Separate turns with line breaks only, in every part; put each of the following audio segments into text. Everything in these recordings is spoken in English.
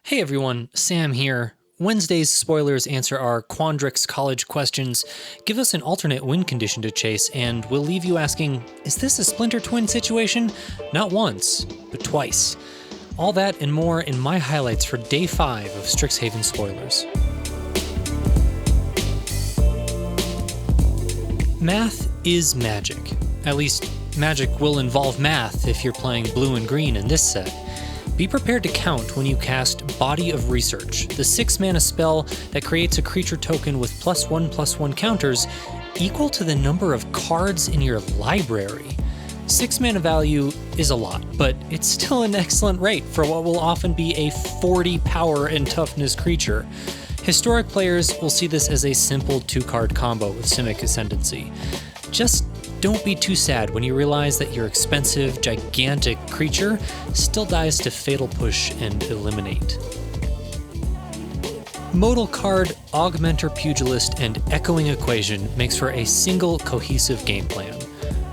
Hey everyone, Sam here. Wednesday's spoilers answer our Quandrix college questions, give us an alternate win condition to chase, and we'll leave you asking, is this a Splinter Twin situation? Not once, but twice. All that and more in my highlights for Day 5 of Strixhaven spoilers. Math is magic. At least, magic will involve math if you're playing blue and green in this set. Be prepared to count when you cast Body of Research, the 6-mana spell that creates a creature token with +1/+1 counters equal to the number of cards in your library. 6 mana value is a lot, but it's still an excellent rate for what will often be a 40 power and toughness creature. Historic players will see this as a simple 2-card combo with Simic Ascendancy. Just don't be too sad when you realize that your expensive, gigantic creature still dies to Fatal Push and Eliminate. Modal card, Augmenter Pugilist, and Echoing Equation makes for a single cohesive game plan.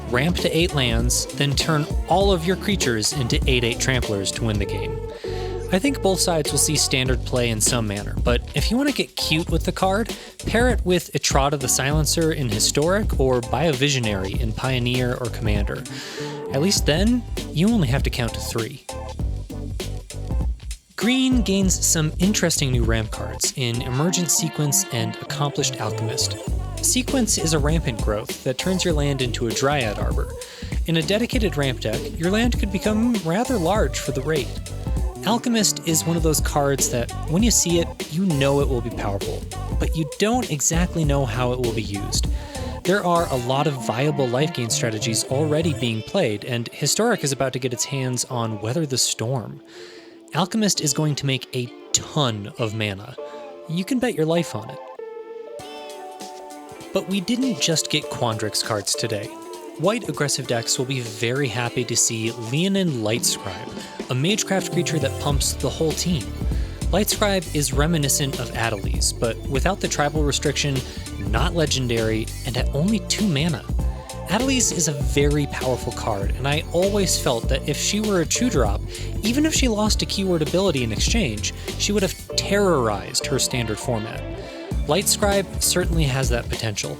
Ramp to 8 lands, then turn all of your creatures into 8/8 tramplers to win the game. I think both sides will see standard play in some manner, but if you want to get cute with the card, pair it with Etrata the Silencer in Historic or Biovisionary in Pioneer or Commander. At least then, you only have to count to 3. Green gains some interesting new ramp cards in Emergent Sequence and Accomplished Alchemist. Sequence is a rampant growth that turns your land into a Dryad Arbor. In a dedicated ramp deck, your land could become rather large for the rate. Alchemist is one of those cards that, when you see it, you know it will be powerful, but you don't exactly know how it will be used. There are a lot of viable life gain strategies already being played, and Historic is about to get its hands on Weather the Storm. Alchemist is going to make a ton of mana. You can bet your life on it. But we didn't just get Quandrix cards today. White aggressive decks will be very happy to see Leonin Lightscribe, a magecraft creature that pumps the whole team. Lightscribe is reminiscent of Adeliz, but without the tribal restriction, not legendary, and at only 2 mana. Adeliz is a very powerful card, and I always felt that if she were a 2-drop, even if she lost a keyword ability in exchange, she would have terrorized her standard format. Lightscribe certainly has that potential.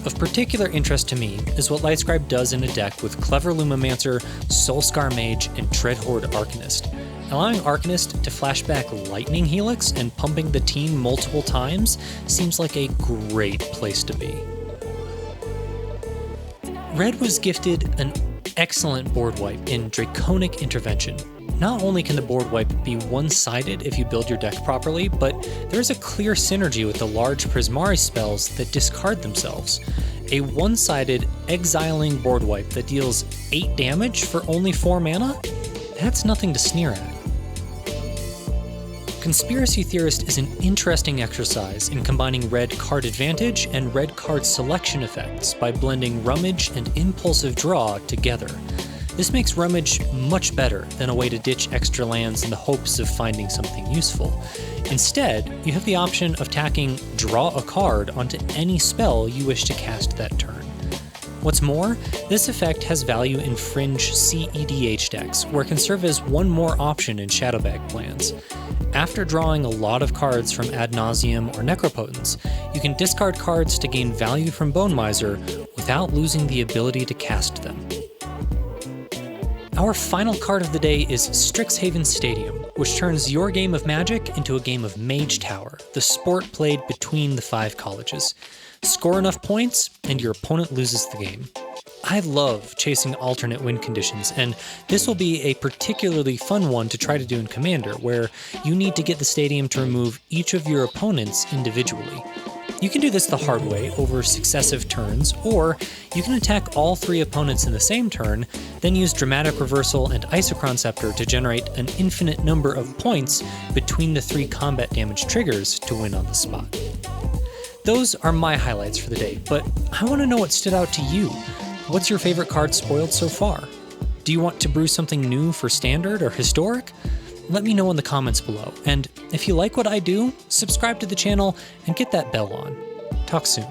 Of particular interest to me is what Lightscribe does in a deck with Clever Lumomancer, Soulscar Mage, and Treadhorde Arcanist. Allowing Arcanist to flashback Lightning Helix and pumping the team multiple times seems like a great place to be. Red was gifted an excellent board wipe in Draconic Intervention. Not only can the board wipe be one-sided if you build your deck properly, but there's a clear synergy with the large Prismari spells that discard themselves. A one-sided, exiling board wipe that deals 8 damage for only 4 mana? That's nothing to sneer at. Conspiracy Theorist is an interesting exercise in combining red card advantage and red card selection effects by blending Rummage and Impulsive Draw together. This makes Rummage much better than a way to ditch extra lands in the hopes of finding something useful. Instead, you have the option of tacking Draw a Card onto any spell you wish to cast that turn. What's more, this effect has value in Fringe CEDH decks, where it can serve as one more option in Shadowbag plans. After drawing a lot of cards from Ad Nauseam or Necropotence, you can discard cards to gain value from Bone Miser without losing the ability to cast them. Our final card of the day is Strixhaven Stadium, which turns your game of Magic into a game of Mage Tower, the sport played between the 5 colleges. Score enough points, and your opponent loses the game. I love chasing alternate win conditions, and this will be a particularly fun one to try to do in Commander, where you need to get the stadium to remove each of your opponents individually. You can do this the hard way over successive turns, or you can attack all 3 opponents in the same turn, then use Dramatic Reversal and Isochron Scepter to generate an infinite number of points between the 3 combat damage triggers to win on the spot. Those are my highlights for the day, but I want to know what stood out to you. What's your favorite card spoiled so far? Do you want to brew something new for Standard or Historic? Let me know in the comments below, and if you like what I do, subscribe to the channel and get that bell on. Talk soon.